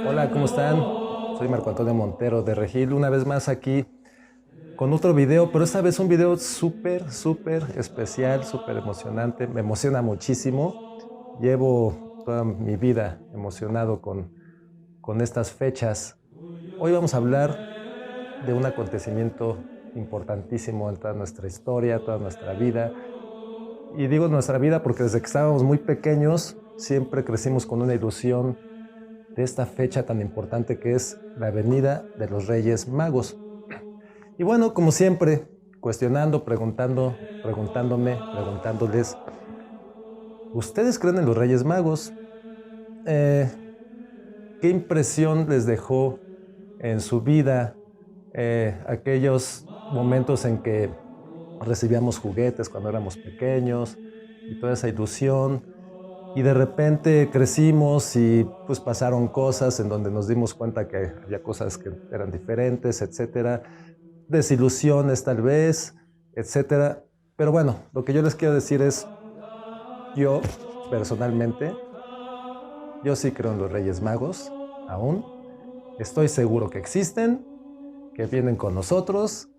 Hola, ¿cómo están? Soy Marco Antonio Montero de Regil, una vez más aquí con otro video, pero esta vez un video súper especial, súper emocionante. Me emociona muchísimo. Llevo toda mi vida emocionado con estas fechas. Hoy vamos a hablar de un acontecimiento importantísimo en toda nuestra historia, toda nuestra vida. Y digo nuestra vida porque desde que estábamos muy pequeños siempre crecimos con una ilusión de esta fecha tan importante que es la venida de los Reyes Magos. Y bueno, como siempre, cuestionando, preguntándoles, ¿ustedes creen en los Reyes Magos? ¿Qué impresión les dejó en su vida aquellos momentos en que recibíamos juguetes cuando éramos pequeños y toda esa ilusión? Y de repente crecimos y pues pasaron cosas en donde nos dimos cuenta que había cosas que eran diferentes, etcétera. Desilusiones tal vez, etcétera. Pero bueno, lo que yo les quiero decir es, yo personalmente, yo sí creo en los Reyes Magos, aún. Estoy seguro que existen, que vienen con nosotros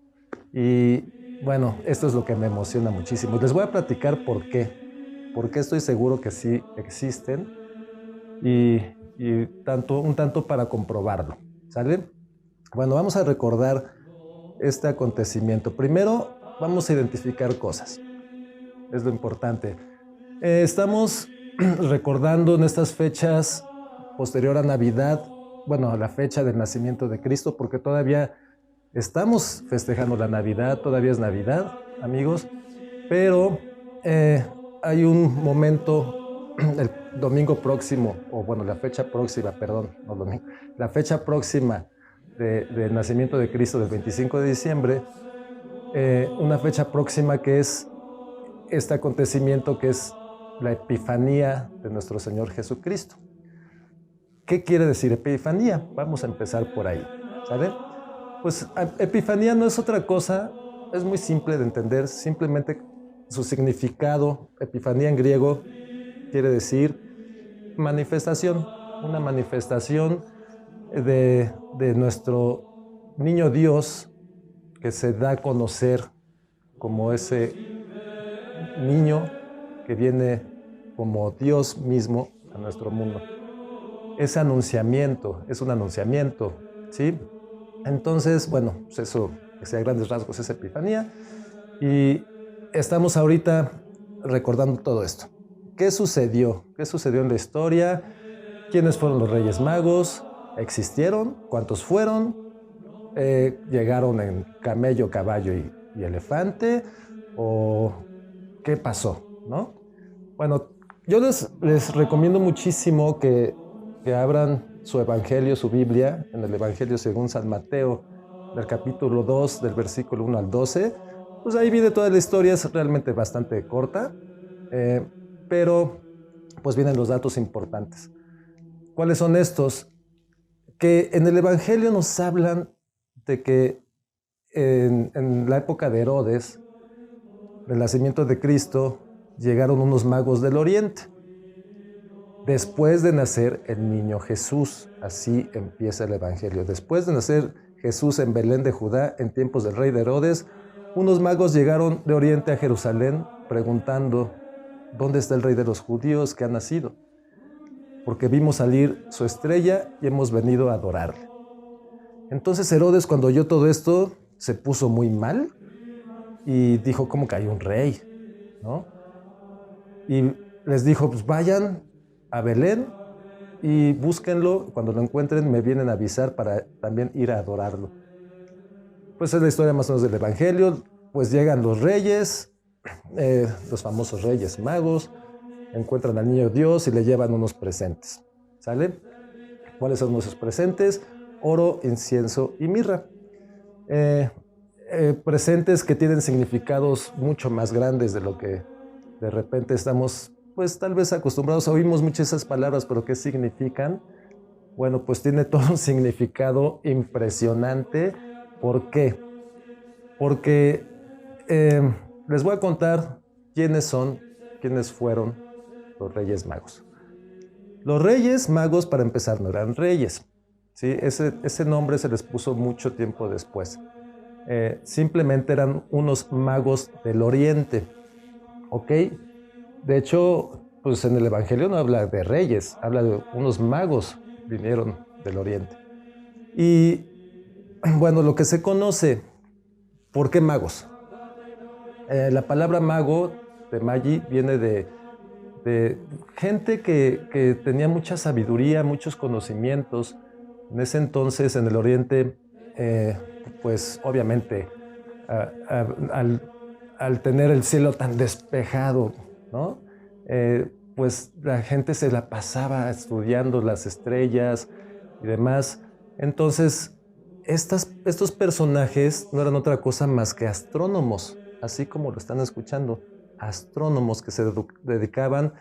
y bueno, esto es lo que me emociona muchísimo. Y les voy a platicar por qué. Por qué estoy seguro que sí existen y, un tanto para comprobarlo, ¿sale? Bueno, vamos a recordar este acontecimiento. Primero, vamos a identificar cosas. Es lo importante. Estamos recordando en estas fechas posterior a Navidad, bueno, a la fecha del nacimiento de Cristo, porque todavía estamos festejando la Navidad, todavía es Navidad, amigos, pero eh, hay un momento, el domingo próximo, o bueno, la fecha próxima, perdón, no domingo, la fecha próxima del nacimiento de Cristo del 25 de diciembre, una fecha próxima que es este acontecimiento que es la Epifanía de nuestro Señor Jesucristo. ¿Qué quiere decir Epifanía? Vamos a empezar por ahí, ¿sale? Pues Epifanía no es otra cosa, es muy simple de entender, simplemente su significado, Epifanía en griego, quiere decir manifestación, una manifestación de nuestro niño Dios que se da a conocer como ese niño que viene como Dios mismo a nuestro mundo. Ese anunciamiento, es un anunciamiento, ¿sí? Entonces, bueno, pues eso, que sea a grandes rasgos, es Epifanía. Y estamos ahorita recordando todo esto. ¿Qué sucedió? ¿Qué sucedió en la historia? ¿Quiénes fueron los Reyes Magos? ¿Existieron? ¿Cuántos fueron? ¿Llegaron en camello, caballo y elefante? ¿O qué pasó? ¿No? Bueno, yo les recomiendo muchísimo que abran su evangelio, su Biblia, en el Evangelio según San Mateo, del capítulo 2, del versículo 1 al 12. Pues ahí viene toda la historia, es realmente bastante corta, eh, pero pues vienen los datos importantes. ¿Cuáles son estos? Que en el Evangelio nos hablan de que en la época de Herodes, del nacimiento de Cristo, llegaron unos magos del oriente. Después de nacer el niño Jesús, así empieza el Evangelio. Después de nacer Jesús en Belén de Judá, en tiempos del rey de Herodes, unos magos llegaron de oriente a Jerusalén preguntando, ¿dónde está el rey de los judíos que ha nacido? Porque vimos salir su estrella y hemos venido a adorarle. Entonces Herodes, cuando oyó todo esto, se puso muy mal y dijo, ¿cómo que hay un rey? ¿No? Y les dijo, pues vayan a Belén y búsquenlo, cuando lo encuentren me vienen a avisar para también ir a adorarlo. Pues es la historia más o menos del Evangelio, pues llegan los reyes, los famosos reyes magos, encuentran al niño Dios y le llevan unos presentes, ¿sale? ¿Cuáles son nuestros presentes? Oro, incienso y mirra. Presentes que tienen significados mucho más grandes de lo que de repente estamos, pues tal vez acostumbrados, oímos muchas esas palabras, pero ¿qué significan? Bueno, pues tiene todo un significado impresionante. ¿Por qué? Porque les voy a contar quiénes son, quiénes fueron. los Reyes Magos. Los Reyes Magos, para empezar, no eran reyes, ¿sí? Ese nombre se les puso mucho tiempo después. Simplemente eran unos magos del Oriente, ¿ok? De hecho, pues en el Evangelio no habla de reyes, habla de unos magos que vinieron del Oriente. Y bueno, lo que se conoce, ¿por qué magos? La palabra mago, de magi, viene de gente que tenía mucha sabiduría, muchos conocimientos. En ese entonces, en el Oriente, pues obviamente, a- a- al, al tener el cielo tan despejado, ¿no? Pues la gente se la pasaba estudiando las estrellas y demás. Entonces, estos personajes no eran otra cosa más que astrónomos, así como lo están escuchando, astrónomos que se dedicaban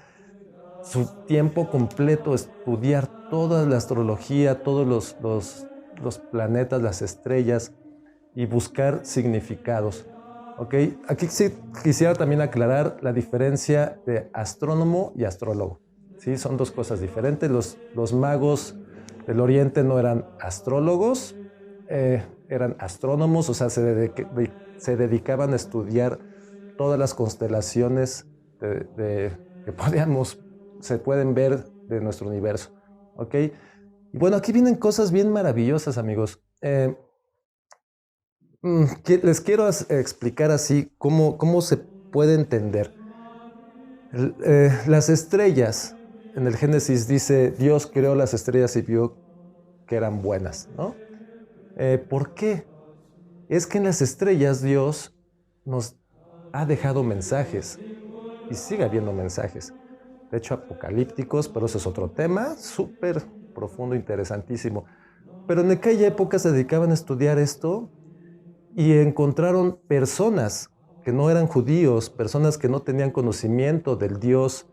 su tiempo completo a estudiar toda la astrología, todos los planetas, las estrellas y buscar significados. ¿Ok? Aquí sí quisiera también aclarar la diferencia de astrónomo y astrólogo. ¿Sí? Son dos cosas diferentes. Los magos del Oriente no eran astrólogos, eran astrónomos, o sea, se dedicaban a estudiar todas las constelaciones que se pueden ver de nuestro universo. ¿Ok? Y bueno, aquí vienen cosas bien maravillosas, amigos. Les quiero explicar así cómo se puede entender. Las estrellas, en el Génesis dice, Dios creó las estrellas y vio que eran buenas, ¿no? ¿Por qué? Es que en las estrellas Dios nos ha dejado mensajes y sigue habiendo mensajes. De hecho, apocalípticos, pero eso es otro tema, súper profundo, interesantísimo. Pero en aquella época se dedicaban a estudiar esto y encontraron personas que no eran judíos, personas que no tenían conocimiento del Dios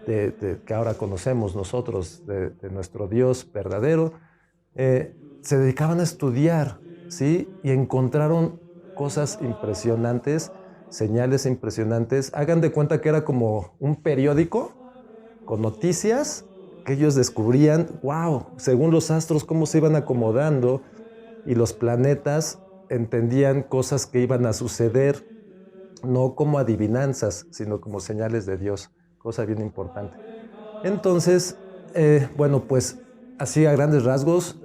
que ahora conocemos nosotros, de nuestro Dios verdadero, se dedicaban a estudiar, ¿sí? Y encontraron cosas impresionantes, señales impresionantes. Hagan de cuenta que era como un periódico con noticias que ellos descubrían, wow, según los astros, cómo se iban acomodando y los planetas entendían cosas que iban a suceder, no como adivinanzas, sino como señales de Dios, cosa bien importante. Entonces, bueno, pues así a grandes rasgos,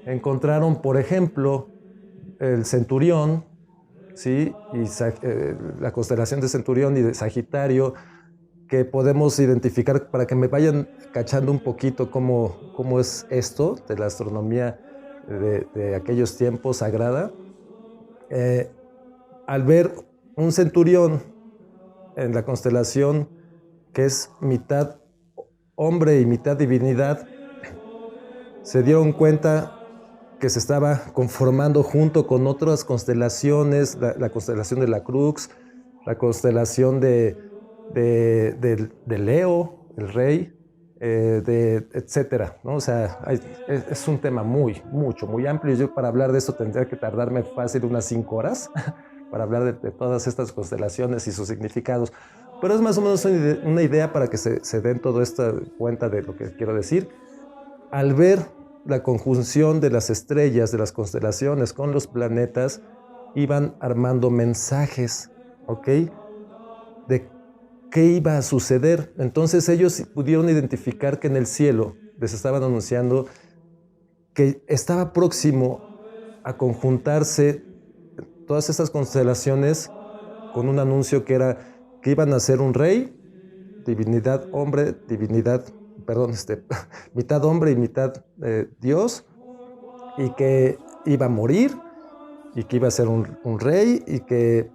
encontraron, por ejemplo, el centurión, ¿sí? Y la constelación de Centurión y de Sagitario, que podemos identificar para que me vayan cachando un poquito cómo es esto de la astronomía de aquellos tiempos sagrada. Eh, Al ver un centurión en la constelación que es mitad hombre y mitad divinidad, se dieron cuenta que se estaba conformando junto con otras constelaciones, la constelación de la Crux, la constelación de Leo, el rey, etcétera, ¿no? O sea, es un tema muy amplio. Yo para hablar de esto tendría que tardarme fácil unas 5 horas para hablar de todas estas constelaciones y sus significados. Pero es más o menos una idea para que se den todo esto cuenta de lo que quiero decir. Al ver la conjunción de las estrellas, de las constelaciones con los planetas, iban armando mensajes, ¿ok? De qué iba a suceder. Entonces ellos pudieron identificar que en el cielo les estaban anunciando que estaba próximo a conjuntarse todas estas constelaciones con un anuncio que era que iban a ser un rey, divinidad hombre, mitad hombre y mitad Dios, y que iba a morir, y que iba a ser un rey, y que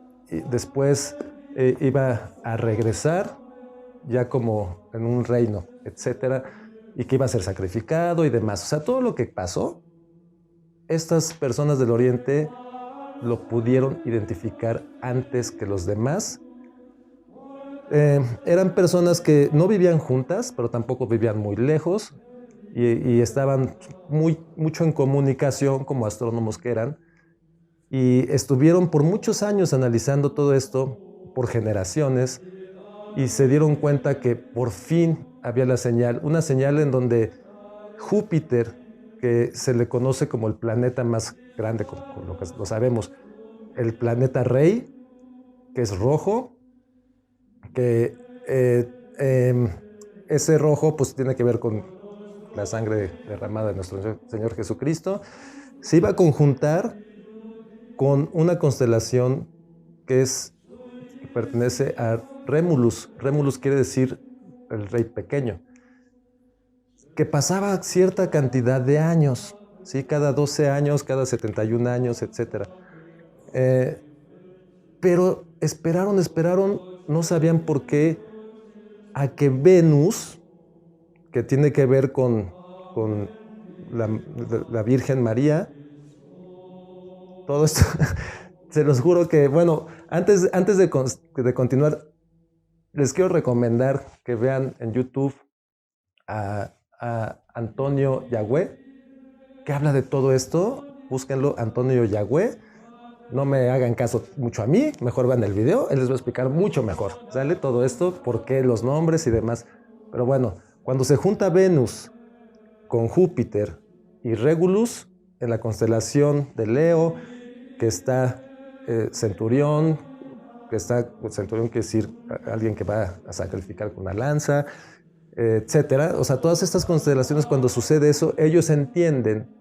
después iba a regresar ya como en un reino, etcétera, y que iba a ser sacrificado y demás. O sea, todo lo que pasó, estas personas del Oriente lo pudieron identificar antes que los demás. Eran personas que no vivían juntas, pero tampoco vivían muy lejos y estaban mucho en comunicación como astrónomos que eran y estuvieron por muchos años analizando todo esto por generaciones y se dieron cuenta que por fin había la señal, una señal en donde Júpiter, que se le conoce como el planeta más grande, con lo que lo sabemos, el planeta rey, que es rojo, que ese rojo pues tiene que ver con la sangre derramada de nuestro Señor Jesucristo, se iba a conjuntar con una constelación que pertenece a Remulus. Remulus quiere decir el rey pequeño, que pasaba cierta cantidad de años, ¿sí? Cada 12 años, cada 71 años, etc. Pero esperaron, no sabían por qué, a que Venus, que tiene que ver con la Virgen María, todo esto, se los juro que, bueno, antes de continuar, les quiero recomendar que vean en YouTube a Antonio Yagüe, que habla de todo esto. Búsquenlo, Antonio Yagüe. No me hagan caso mucho a mí, mejor vean el video, él les va a explicar mucho mejor, ¿sale? Todo esto, por qué los nombres y demás. Pero bueno, cuando se junta Venus con Júpiter y Regulus en la constelación de Leo, que está Centurión, Centurión quiere decir alguien que va a sacrificar con una lanza, etcétera. O sea, todas estas constelaciones, cuando sucede eso, ellos entienden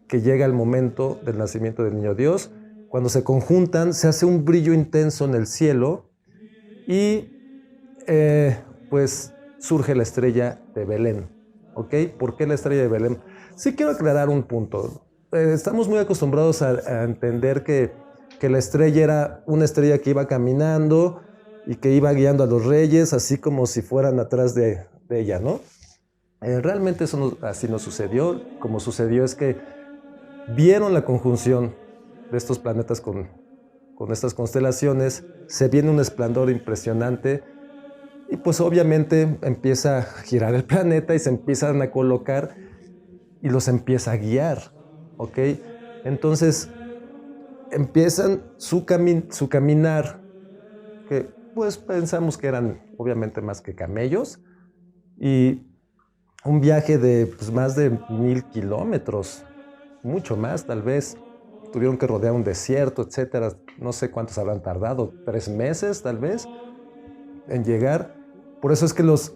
que llega el momento del nacimiento del niño Dios. Cuando se conjuntan, se hace un brillo intenso en el cielo y pues surge la estrella de Belén. ¿Ok? ¿Por qué la estrella de Belén? Sí quiero aclarar un punto. Estamos muy acostumbrados a entender que la estrella era una estrella que iba caminando y que iba guiando a los reyes, así como si fueran atrás de ella, ¿no? Realmente eso así no sucedió. Como sucedió es que vieron la conjunción de estos planetas con estas constelaciones, se viene un esplendor impresionante y pues obviamente empieza a girar el planeta y se empiezan a colocar y los empieza a guiar, ¿ok? Entonces empiezan su caminar, que pues pensamos que eran obviamente más que camellos, y un viaje de pues, más de 1000 kilómetros, mucho más tal vez. Tuvieron que rodear un desierto, etcétera. No sé cuántos habrán tardado, 3 meses tal vez en llegar. Por eso es que los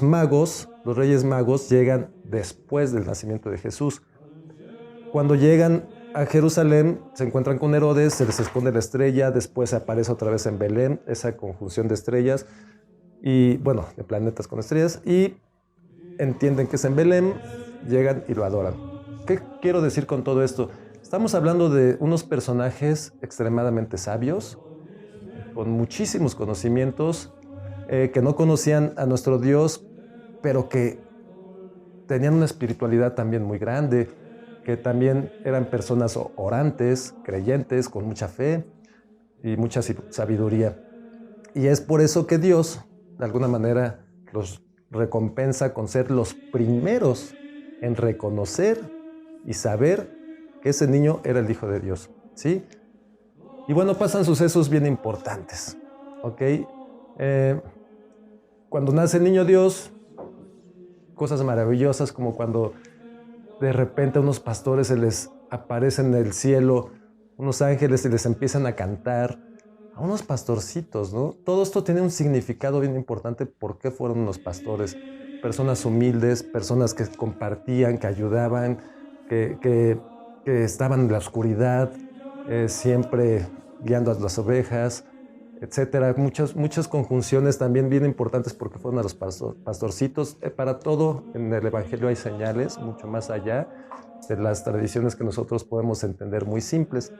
magos, los reyes magos, llegan después del nacimiento de Jesús. Cuando llegan a Jerusalén, se encuentran con Herodes, se les esconde la estrella, después aparece otra vez en Belén, esa conjunción de estrellas, y bueno, de planetas con estrellas, y entienden que es en Belén, llegan y lo adoran. ¿Qué quiero decir con todo esto? Estamos hablando de unos personajes extremadamente sabios, con muchísimos conocimientos, que no conocían a nuestro Dios, pero que tenían una espiritualidad también muy grande, que también eran personas orantes, creyentes, con mucha fe y mucha sabiduría. Y es por eso que Dios, de alguna manera, los recompensa con ser los primeros en reconocer y saber que ese niño era el Hijo de Dios, ¿sí? Y bueno, pasan sucesos bien importantes, ¿ok? Cuando nace el niño Dios, cosas maravillosas como cuando de repente a unos pastores se les aparecen en el cielo unos ángeles y les empiezan a cantar, a unos pastorcitos, ¿no? Todo esto tiene un significado bien importante. ¿Por qué fueron unos pastores? Personas humildes, personas que compartían, que ayudaban, que estaban en la oscuridad, siempre guiando a las ovejas, etcétera. Muchas conjunciones también bien importantes porque fueron a los pastorcitos. Para todo en el Evangelio hay señales, mucho más allá de las tradiciones que nosotros podemos entender muy simples.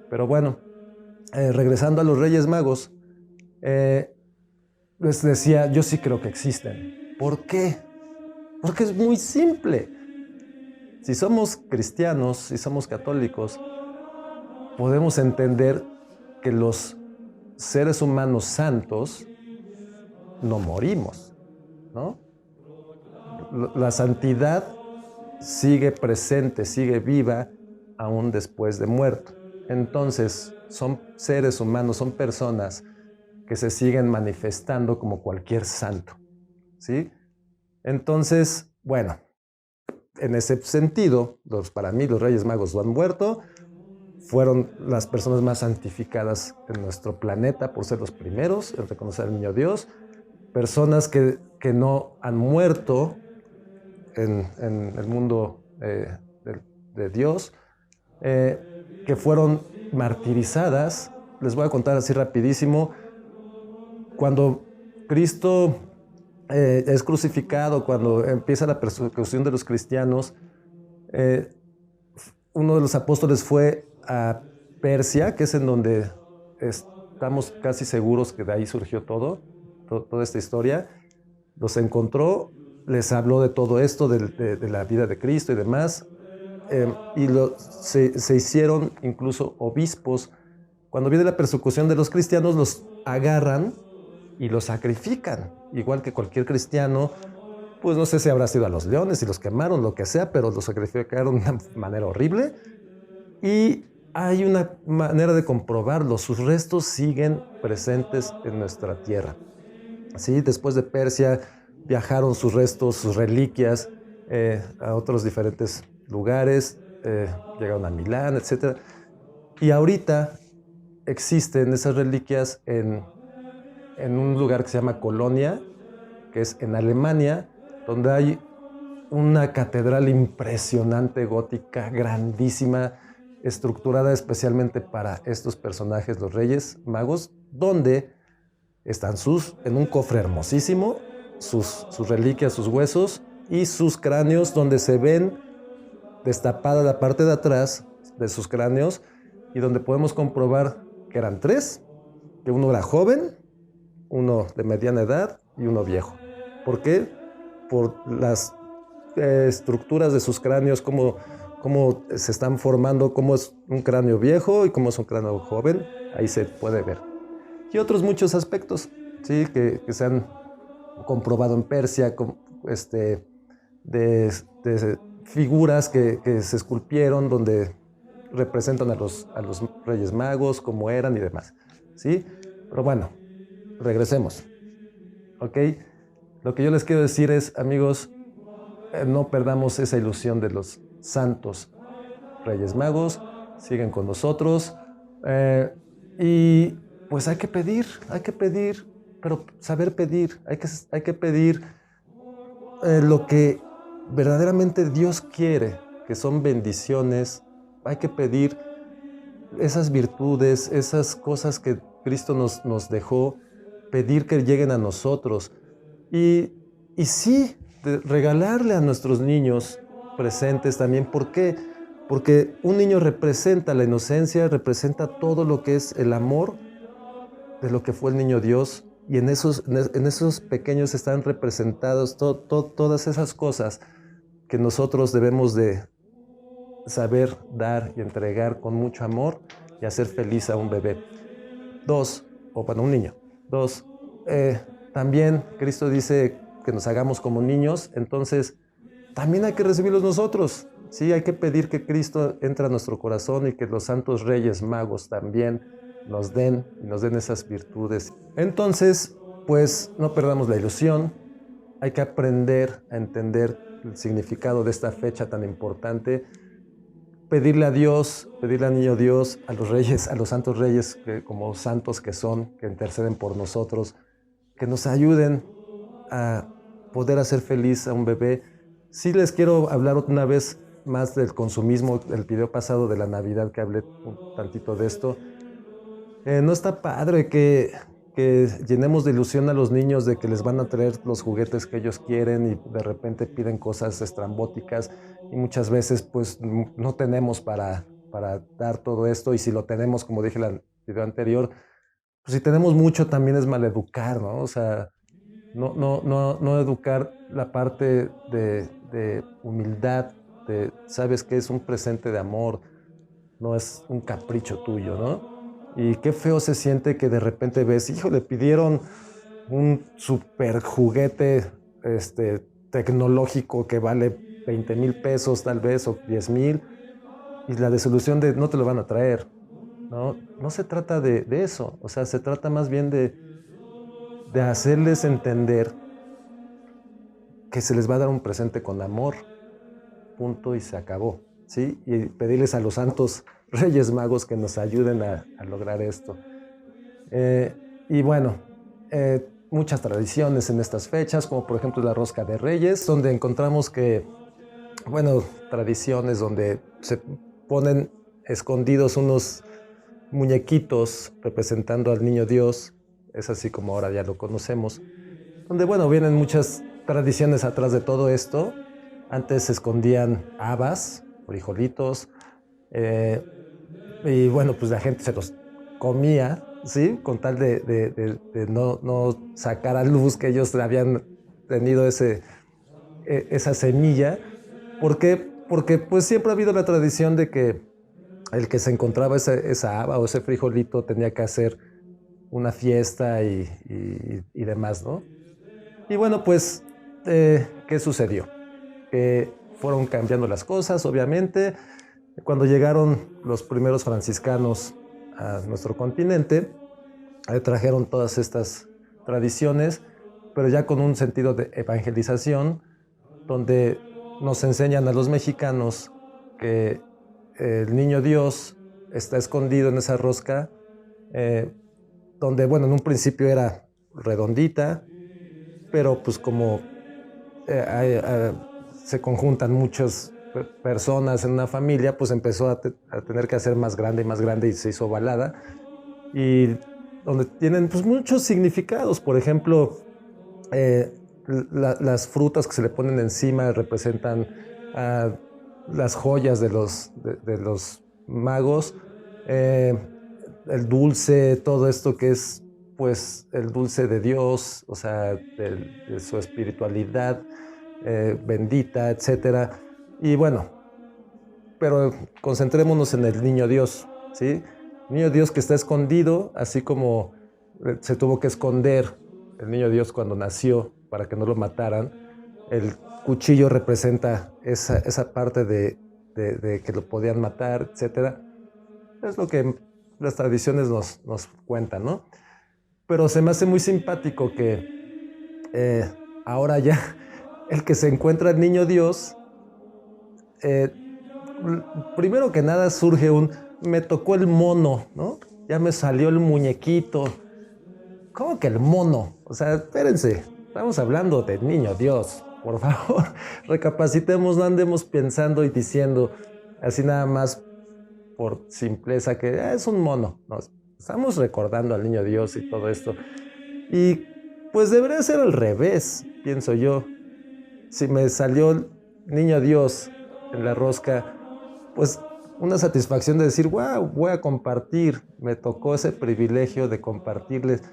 Pero bueno, regresando a los Reyes Magos, les decía, yo sí creo que existen. ¿Por qué? Porque es muy simple. Si somos cristianos, si somos católicos, podemos entender que los seres humanos santos no morimos, ¿no? La santidad sigue presente, sigue viva aún después de muerto. Entonces, son seres humanos, son personas que se siguen manifestando como cualquier santo, ¿sí? Entonces, bueno, en ese sentido, para mí los Reyes Magos no han muerto, fueron las personas más santificadas en nuestro planeta por ser los primeros en reconocer al niño Dios, personas que no han muerto en el mundo de Dios, que fueron martirizadas. Les voy a contar así rapidísimo. Cuando Cristo es crucificado, cuando empieza la persecución de los cristianos, uno de los apóstoles fue a Persia, que es en donde estamos casi seguros que de ahí surgió toda esta historia. Los encontró, les habló de todo esto, de la vida de Cristo y demás, y se hicieron incluso obispos. Cuando viene la persecución de los cristianos, los agarran y los sacrifican, igual que cualquier cristiano. Pues no sé si habrá sido a los leones y los quemaron, lo que sea, pero los sacrificaron de una manera horrible. Y hay una manera de comprobarlo. Sus restos siguen presentes en nuestra tierra. ¿Sí? Después de Persia viajaron sus restos, sus reliquias a otros diferentes lugares. Llegaron a Milán, etc. Y ahorita existen esas reliquias en un lugar que se llama Colonia, que es en Alemania, donde hay una catedral impresionante, gótica, grandísima, estructurada especialmente para estos personajes, los Reyes Magos, donde están en un cofre hermosísimo, sus reliquias, sus huesos y sus cráneos, donde se ven destapada la parte de atrás de sus cráneos y donde podemos comprobar que eran tres, que uno era joven, uno de mediana edad y uno viejo. ¿Por qué? Por las estructuras de sus cráneos, cómo se están formando, cómo es un cráneo viejo y cómo es un cráneo joven, ahí se puede ver. Y otros muchos aspectos, ¿sí? que se han comprobado en Persia, de figuras que se esculpieron donde representan a los Reyes Magos, cómo eran y demás, ¿sí? Pero bueno, regresemos, ¿ok? Lo que yo les quiero decir es, amigos, no perdamos esa ilusión de los santos Reyes Magos, siguen con nosotros, y pues hay que pedir, pero saber pedir, hay que pedir lo que verdaderamente Dios quiere, que son bendiciones. Hay que pedir esas virtudes, esas cosas que Cristo nos dejó, pedir que lleguen a nosotros. Y sí, regalarle a nuestros niños presentes también. ¿Por qué? Porque un niño representa la inocencia, representa todo lo que es el amor de lo que fue el niño Dios. Y en esos pequeños están representados todas esas cosas que nosotros debemos de saber dar y entregar con mucho amor y hacer feliz a un bebé. Un niño. También Cristo dice que nos hagamos como niños, entonces también hay que recibirlos nosotros. Sí, hay que pedir que Cristo entre a nuestro corazón y que los santos Reyes Magos también nos den esas virtudes. Entonces, pues no perdamos la ilusión. Hay que aprender a entender el significado de esta fecha tan importante. Pedirle a Dios, pedirle al niño Dios, a los reyes, a los santos reyes, que como santos que son, que interceden por nosotros, que nos ayuden a poder hacer feliz a un bebé. Sí les quiero hablar una vez más del consumismo, el video pasado de la Navidad que hablé un tantito de esto. No está padre que llenemos de ilusión a los niños de que les van a traer los juguetes que ellos quieren y de repente piden cosas estrambóticas y muchas veces pues no tenemos para dar todo esto, y si lo tenemos, como dije en el video anterior, pues si tenemos mucho también es maleducar, ¿no? O sea, no educar la parte de humildad, sabes que es un presente de amor, no es un capricho tuyo, ¿no? Y qué feo se siente que de repente ves, hijo, le pidieron un super juguete tecnológico que vale 20,000 pesos tal vez, o 10,000, y la desilusión no te lo van a traer, ¿no? No se trata de eso, o sea, se trata más bien de de hacerles entender que se les va a dar un presente con amor, punto, y se acabó, ¿sí? Y pedirles a los santos Reyes Magos que nos ayuden a lograr esto. Y bueno, muchas tradiciones en estas fechas, como por ejemplo la Rosca de Reyes, donde encontramos que, bueno, tradiciones donde se ponen escondidos unos muñequitos representando al niño Dios, es así como ahora ya lo conocemos, donde, bueno, vienen muchas tradiciones atrás de todo esto. Antes se escondían habas, frijolitos, eh, y bueno, pues la gente se los comía, ¿sí? Con tal de no sacar a luz que ellos habían tenido esa semilla. ¿Por qué? Porque pues siempre ha habido la tradición de que el que se encontraba esa haba o ese frijolito tenía que hacer una fiesta y demás, ¿no? Y bueno, pues, ¿qué sucedió? Que fueron cambiando las cosas, obviamente. Cuando llegaron los primeros franciscanos a nuestro continente, trajeron todas estas tradiciones, pero ya con un sentido de evangelización, donde nos enseñan a los mexicanos que el niño Dios está escondido en esa rosca, eh, donde, bueno, en un principio era redondita, pero pues como se conjuntan muchas personas en una familia, pues empezó a tener que hacer más grande y se hizo ovalada. Y donde tienen pues muchos significados, por ejemplo, eh, las frutas que se le ponen encima representan uh, las joyas de los magos, eh, el dulce, todo esto que es pues el dulce de Dios, o sea, de su espiritualidad bendita, etcétera. Y bueno, pero concentrémonos en el niño Dios, ¿sí? Niño Dios que está escondido, así como se tuvo que esconder el niño Dios cuando nació para que no lo mataran. El cuchillo representa esa parte de que lo podían matar, etcétera. Es lo que las tradiciones nos cuentan, ¿no? Pero se me hace muy simpático que eh, ahora ya el que se encuentra el niño Dios, eh, primero que nada surge me tocó el mono, ¿no? Ya me salió el muñequito. ¿Cómo que el mono? O sea, espérense, estamos hablando del niño Dios. Por favor, recapacitemos, no andemos pensando y diciendo así nada más por simpleza que es un mono. No, estamos recordando al niño Dios y todo esto. Y pues debería ser al revés, pienso yo. Si me salió el niño Dios en la rosca, pues una satisfacción de decir, wow, voy a compartir, me tocó ese privilegio de compartirles,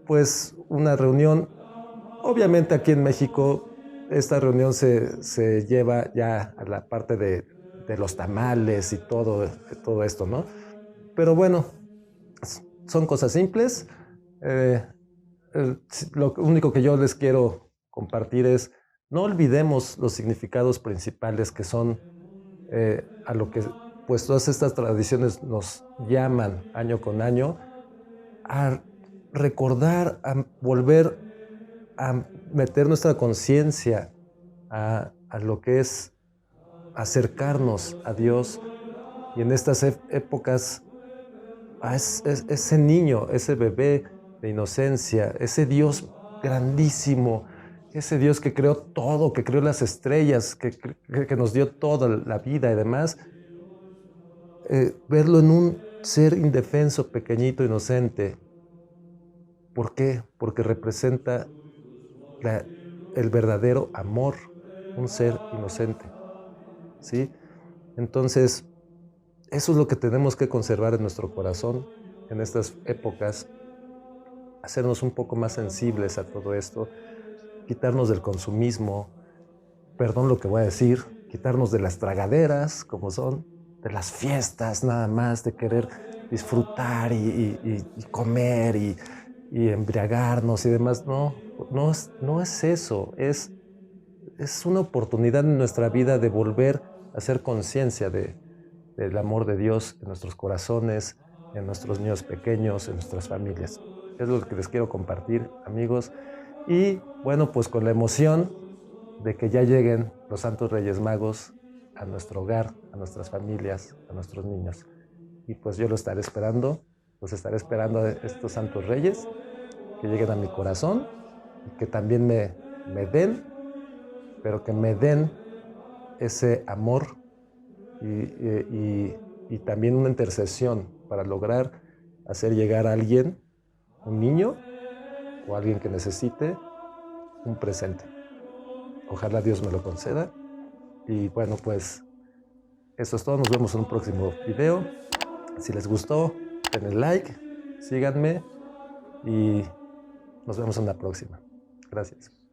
pues una reunión. Obviamente aquí en México esta reunión se lleva ya a la parte de los tamales y todo esto, ¿no? Pero bueno, son cosas simples. Eh, lo único que yo les quiero compartir es, no olvidemos los significados principales que son a lo que pues todas estas tradiciones nos llaman año con año, a recordar, a volver a meter nuestra conciencia a lo que es acercarnos a Dios y en estas épocas a ese niño, ese bebé de inocencia, ese Dios grandísimo, ese Dios que creó todo, que creó las estrellas, que nos dio toda la vida y demás, verlo en un ser indefenso, pequeñito, inocente. ¿Por qué? Porque representa la, el verdadero amor, un ser inocente, ¿sí? Entonces, eso es lo que tenemos que conservar en nuestro corazón en estas épocas, hacernos un poco más sensibles a todo esto, quitarnos del consumismo, perdón lo que voy a decir, quitarnos de las tragaderas, como son, de las fiestas nada más, de querer disfrutar y comer y embriagarnos y demás. No es eso, es una oportunidad en nuestra vida de volver a hacer conciencia del amor de Dios en nuestros corazones, en nuestros niños pequeños, en nuestras familias. Es lo que les quiero compartir, amigos. Y bueno, pues con la emoción de que ya lleguen los Santos Reyes Magos a nuestro hogar, a nuestras familias, a nuestros niños. Y pues yo lo estaré esperando, los estaré esperando a estos Santos Reyes, que lleguen a mi corazón y que también me den, pero que me den ese amor y también una intercesión para lograr hacer llegar a alguien, un niño o alguien que necesite un presente. Ojalá Dios me lo conceda. Y bueno, pues eso es todo. Nos vemos en un próximo video. Si les gustó, denle like, síganme y nos vemos en la próxima. Gracias.